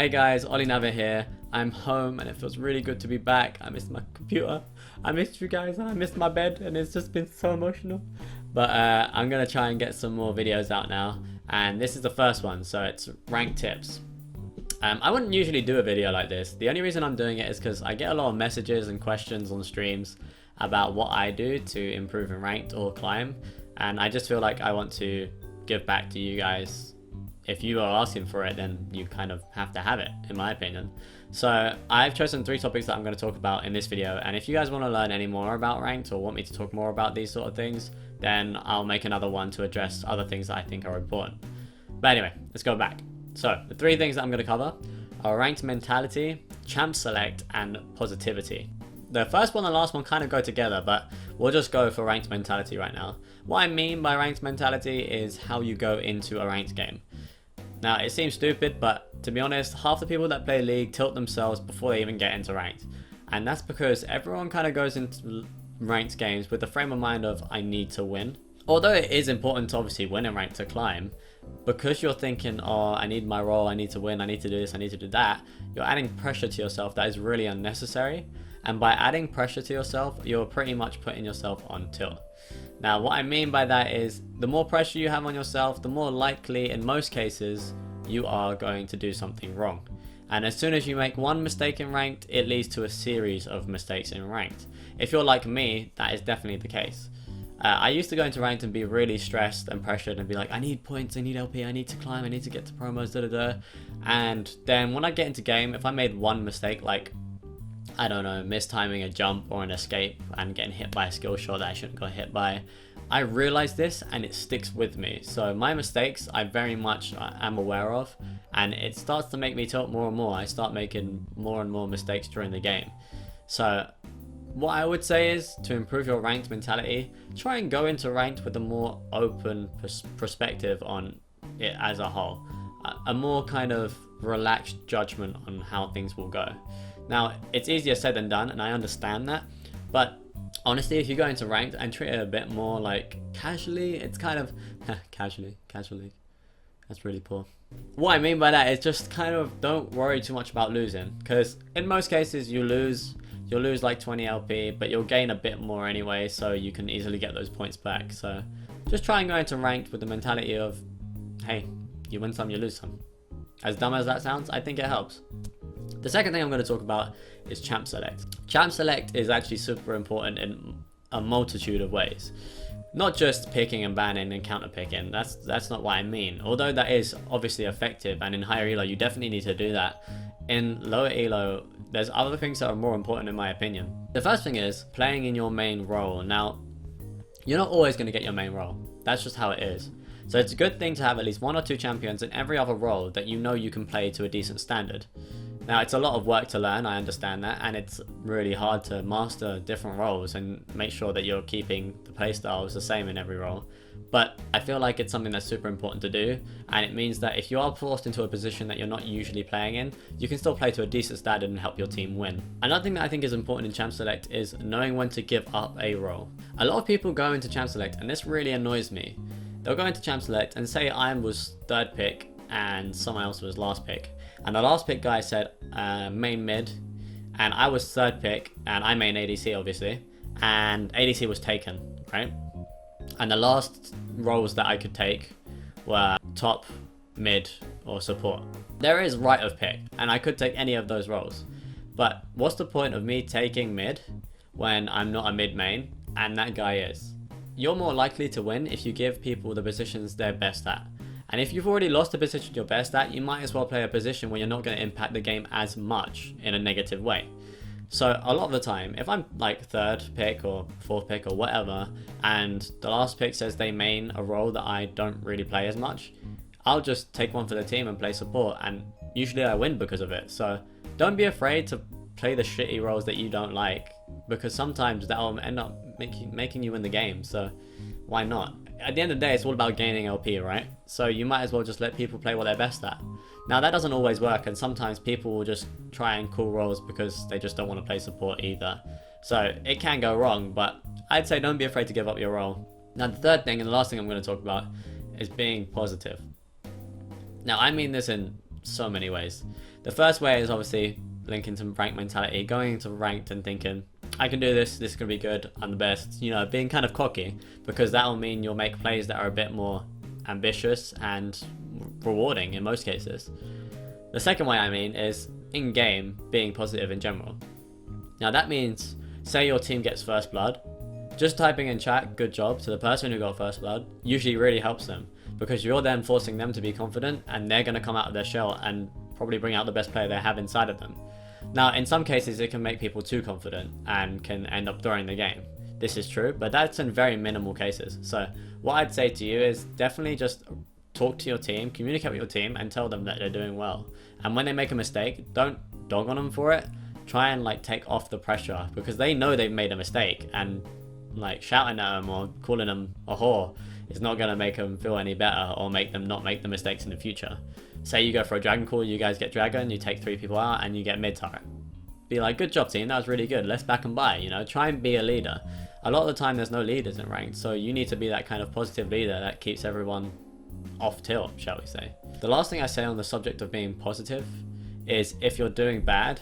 Hey guys, Olinava here. I'm home and it feels really good to be back. I missed my computer, I missed you guys, and I missed my bed, and it's just been so emotional. But I'm gonna try and get some more videos out now, and this is the first one, so it's rank tips. I wouldn't usually do a video like this. The only reason I'm doing it is because I get a lot of messages and questions on streams about what I do to improve in ranked or climb, and I just feel like I want to give back to you guys. If you are asking for it, then you kind of have to have it, in my opinion. So I've chosen 3 topics that I'm going to talk about in this video, and if you guys want to learn any more about ranked or want me to talk more about these sort of things, then I'll make another one to address other things that I think are important. But anyway, let's go back. So the 3 things that I'm going to cover are ranked mentality, champ select, and positivity. The first one and the last one kind of go together, but we'll just go for ranked mentality right now. What I mean by ranked mentality is how you go into a ranked game. Now, it seems stupid, but to be honest, half the people that play League tilt themselves before they even get into ranked. And that's because everyone kind of goes into ranked games with the frame of mind of, I need to win. Although it is important to obviously win in ranked to climb, because you're thinking, oh, I need my role, I need to win, I need to do this, I need to do that, you're adding pressure to yourself that is really unnecessary. And by adding pressure to yourself, you're pretty much putting yourself on tilt. Now, what I mean by that is, the more pressure you have on yourself, the more likely, in most cases, you are going to do something wrong. And as soon as you make one mistake in ranked, it leads to a series of mistakes in ranked. If you're like me, that is definitely the case. I used to go into ranked and be really stressed and pressured and be like, I need points, I need LP, I need to climb, I need to get to promos, da da da. And then when I get into game, if I made one mistake, like, I don't know, mistiming a jump or an escape and getting hit by a skill shot that I shouldn't got hit by, I realize this and it sticks with me. So my mistakes I very much am aware of, and it starts to make me tilt more and more. I start making more and more mistakes during the game. So what I would say is, to improve your ranked mentality, try and go into ranked with a more open perspective on it as a whole. A more kind of relaxed judgment on how things will go. Now, it's easier said than done, and I understand that, but honestly, if you go into ranked and treat it a bit more like casually, it's kind of casually, that's really poor. What I mean by that is just kind of don't worry too much about losing, because in most cases you'll lose like 20 LP, but you'll gain a bit more anyway, so you can easily get those points back. So just try and go into ranked with the mentality of, hey, you win some, you lose some. As dumb as that sounds, I think it helps. The second thing I'm going to talk about is champ select. Champ select is actually super important in a multitude of ways. Not just picking and banning and counter picking, that's not what I mean. Although that is obviously effective, and in higher elo you definitely need to do that. In lower elo, there's other things that are more important in my opinion. The first thing is playing in your main role. Now, you're not always going to get your main role. That's just how it is. So it's a good thing to have at least 1 or 2 champions in every other role that you know you can play to a decent standard. Now, it's a lot of work to learn, I understand that, and it's really hard to master different roles and make sure that you're keeping the playstyles the same in every role. But I feel like it's something that's super important to do, and it means that if you are forced into a position that you're not usually playing in, you can still play to a decent standard and help your team win. Another thing that I think is important in champ select is knowing when to give up a role. A lot of people go into champ select, and this really annoys me. They'll go into champ select and say I was 3rd pick and someone else was last pick. And the last pick guy said main mid, and I was 3rd pick, and I main ADC obviously, and ADC was taken, right? And the last roles that I could take were top, mid, or support. There is right of pick, and I could take any of those roles. But what's the point of me taking mid when I'm not a mid main, and that guy is? You're more likely to win if you give people the positions they're best at. And if you've already lost the position you're best at, you might as well play a position where you're not going to impact the game as much in a negative way. So a lot of the time, if I'm like 3rd pick or 4th pick or whatever, and the last pick says they main a role that I don't really play as much, I'll just take one for the team and play support, and usually I win because of it. So don't be afraid to play the shitty roles that you don't like, because sometimes that'll end up making you win the game, so why not? At the end of the day, it's all about gaining LP, right? So you might as well just let people play what they're best at. Now, that doesn't always work, and sometimes people will just try and call roles because they just don't want to play support either. So it can go wrong, but I'd say don't be afraid to give up your role. Now, the third thing and the last thing I'm going to talk about is being positive. Now, I mean this in so many ways. The first way is obviously linking to rank mentality, going into ranked and thinking, I can do this, this is going to be good, I'm the best, you know, being kind of cocky, because that'll mean you'll make plays that are a bit more ambitious and rewarding in most cases. The second way I mean is in-game being positive in general. Now that means, say your team gets first blood, just typing in chat good job to the person who got first blood usually really helps them, because you're then forcing them to be confident and they're going to come out of their shell and probably bring out the best player they have inside of them. Now in some cases it can make people too confident and can end up throwing the game. This is true, but that's in very minimal cases. So what I'd say to you is definitely just talk to your team, communicate with your team and tell them that they're doing well. And when they make a mistake, don't dog on them for it. Try and like take off the pressure, because they know they've made a mistake, and like shouting at them or calling them a whore is not going to make them feel any better or make them not make the mistakes in the future. Say you go for a dragon call, you guys get dragon, you take 3 people out and you get mid turret. Be like, good job team, that was really good, let's back and buy, you know, try and be a leader. A lot of the time there's no leaders in ranked, so you need to be that kind of positive leader that keeps everyone off tilt, shall we say. The last thing I say on the subject of being positive is, if you're doing bad,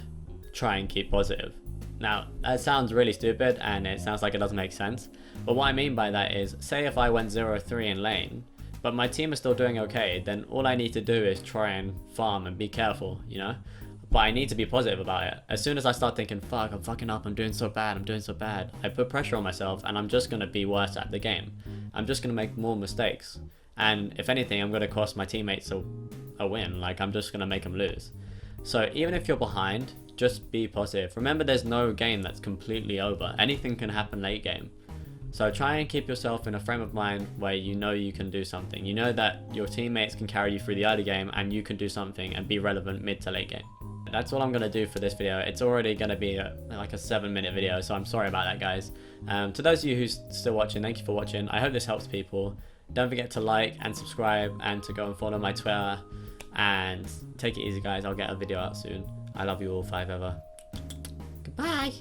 try and keep positive. Now that sounds really stupid and it sounds like it doesn't make sense, but what I mean by that is, say if I went 0-3 in lane but my team is still doing okay, then all I need to do is try and farm and be careful, you know? But I need to be positive about it. As soon as I start thinking, fuck, I'm fucking up, I'm doing so bad, I put pressure on myself and I'm just going to be worse at the game. I'm just going to make more mistakes. And if anything, I'm going to cost my teammates a win. Like, I'm just going to make them lose. So even if you're behind, just be positive. Remember, there's no game that's completely over. Anything can happen late game. So try and keep yourself in a frame of mind where you know you can do something. You know that your teammates can carry you through the early game and you can do something and be relevant mid to late game. That's all I'm going to do for this video. It's already going to be like a 7-minute video, so I'm sorry about that, guys. To those of you who's still watching, thank you for watching. I hope this helps people. Don't forget to like and subscribe and to go and follow my Twitter. And take it easy, guys. I'll get a video out soon. I love you all, 5 ever. Goodbye.